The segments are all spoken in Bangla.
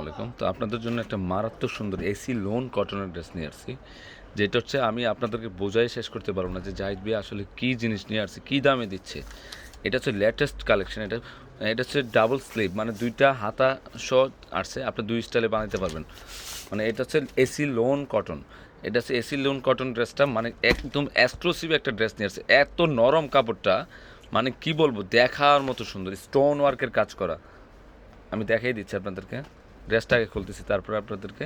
আলাইকুম। তো আপনাদের জন্য একটা মারাত্মক সুন্দর এসি লোন কটনের ড্রেস নিয়ে আসছি। যেটা হচ্ছে আমি আপনাদেরকে বোঝাই শেষ করতে পারবো না যে জাহিদ ভাই আসলে কী জিনিস নিয়ে আসছে, কী দামে দিচ্ছে। এটা হচ্ছে লেটেস্ট কালেকশন। এটা এটা হচ্ছে ডাবল স্লিভ, মানে দুইটা হাতা সহ আসছে, আপনি দুই স্টাইলে বানাতে পারবেন। মানে এটা হচ্ছে এসি লোন কটন। এটা হচ্ছে এসি লোন কটন ড্রেসটা, মানে একদম এক্সক্লুসিভ একটা ড্রেস নিয়ে আসছে। এত নরম কাপড়টা, মানে কি বলবো, দেখার মতো সুন্দর স্টোন ওয়ার্কের কাজ করা। আমি দেখাই দিচ্ছি আপনাদেরকে, ড্রেসটা আগে খুলতেছি তারপরে আপনাদেরকে।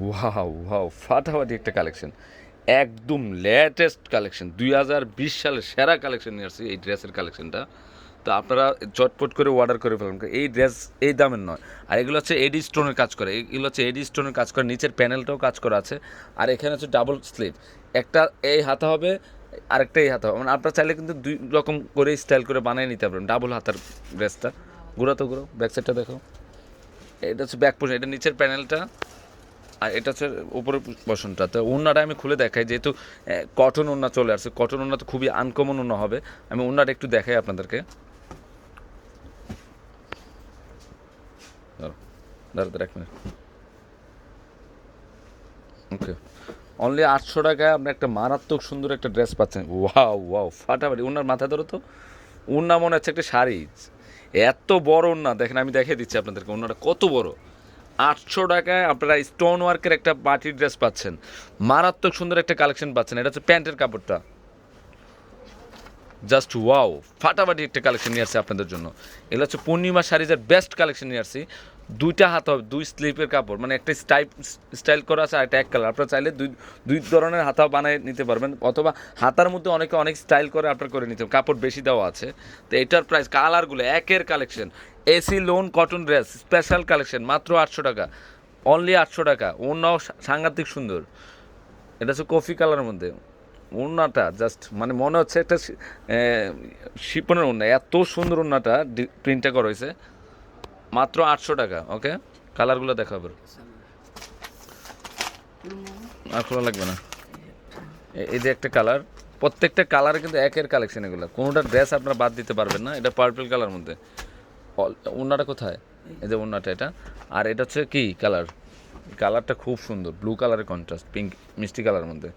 ওয়াও ওয়াও, ফাটাফাটি একটা কালেকশন, একদম লেটেস্ট কালেকশন, 2020 সালের সেরা কালেকশন নিয়ে আসছি এই ড্রেসের কালেকশনটা। তো আপনারা চটপট করে অর্ডার করে ফেলুন, এই ড্রেস এই দামের নয়। আর এগুলো হচ্ছে এডি স্টোনের কাজ করে, এগুলো হচ্ছে এডি স্টোনের কাজ করে, নিচের প্যানেলটাও কাজ করা আছে। আর এখানে হচ্ছে ডাবল স্লিভ, একটা এই হাতা হবে, আরেকটা এই হাতা হবে। মানে আপনারা চাইলে কিন্তু দুই রকম করে স্টাইল করে বানিয়ে নিতে পারবেন ডাবল হাতার ড্রেসটা। ঘুরো তো ঘুরো, ব্যাক সাইডটা দেখো। এটা হচ্ছে ব্যাক পোর্শন, এটা নিচের প্যানেলটা, আর এটা হচ্ছে উপরের পোর্শনটা। তো ওড়নাটা আমি খুলে দেখাই, যেহেতু কটন ওড়না চলে আসছে, কটন ওড়না তো খুবই আনকমন ওড়না হবে। আমি ওড়নাটা একটু দেখাই আপনাদেরকে। দাঁড়াতে এক মিনিট। ওকে, অনলি 800 টাকায় আপনি একটা মারাত্মক সুন্দর একটা ড্রেস পাচ্ছেন। ওয়াও ওয়াও, ফাটাফাটি। ওনার মাথা ধরো তো, ওড়না মনে হচ্ছে একটা শাড়ি, এত বড় ওড়না। দেখেন আমি দেখিয়ে দিচ্ছি আপনাদেরকে ওড়নাটা কত বড়। 800 টাকায় আপনারা স্টোন ওয়ার্কের একটা পার্টি ড্রেস পাচ্ছেন, মারাত্মক সুন্দর একটা কালেকশন পাচ্ছেন। এটা হচ্ছে প্যান্টের কাপড়টা, জাস্ট ওয়াও, ফাটাফাটি একটা কালেকশন নিয়ে আসছে আপনাদের জন্য। এগুলো হচ্ছে পূর্ণিমা শাড়িজের বেস্ট কালেকশন নিয়ে আসছি। দুইটা হাত হবে, দুই স্লিপের কাপড়, মানে একটা স্টাইল করা আছে আর একটা এক কালার। আপনারা চাইলে দুই দুই ধরনের হাতা বানিয়ে নিতে পারবেন, অথবা হাতার মধ্যে অনেকে অনেক স্টাইল করে আপনার করে নিতে, কাপড় বেশি দেওয়া আছে। তো এটার প্রাইস, কালারগুলো একের collection, AC loan cotton dress special collection, মাত্র 800 টাকা, অনলি 800 টাকা। অন্যও সাংঘাতিক সুন্দর। এটা হচ্ছে কফি কালারের মধ্যে ওড়নাটা, জাস্ট মানে মনে হচ্ছে একটা শিপনের ওড়না, এত সুন্দর ওড়নাটা প্রিন্টটা করা হয়েছে, মাত্র 800 টাকা। ওকে, কালারগুলো দেখাবো, আর খোলা লাগবে না। এই যে একটা কালার, প্রত্যেকটা কালারে কিন্তু একের কালেকশন, এগুলো কোনোটা ড্রেস আপনারা বাদ দিতে পারবেন না। এটা পার্পল কালার মধ্যে, ওড়নাটা কোথায়, এই যে ওড়নাটা এটা। আর এটা হচ্ছে কি কালার, কালারটা খুব সুন্দর, ব্লু কালারের কন্ট্রাস্ট, পিঙ্ক মিষ্টি কালারের মধ্যে।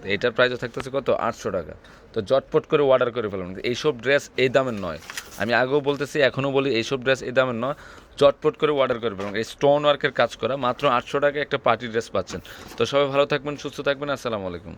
তো এটার প্রাইসও থাকতেছে কত, 800 টাকা। তো জটপট করে অর্ডার করে ফেলুন, এইসব ড্রেস এই দামের নয়। আমি আগেও বলতেছি, এখনও বলি, এইসব ড্রেস এই দামের নয়। জটপট করে অর্ডার করে ফেলুন, এই স্টোন ওয়ার্কের কাজ করা, মাত্র 800 টাকায় একটা পার্টি ড্রেস পাচ্ছেন। তো সবাই ভালো থাকবেন, সুস্থ থাকবেন, আসসালামু আলাইকুম।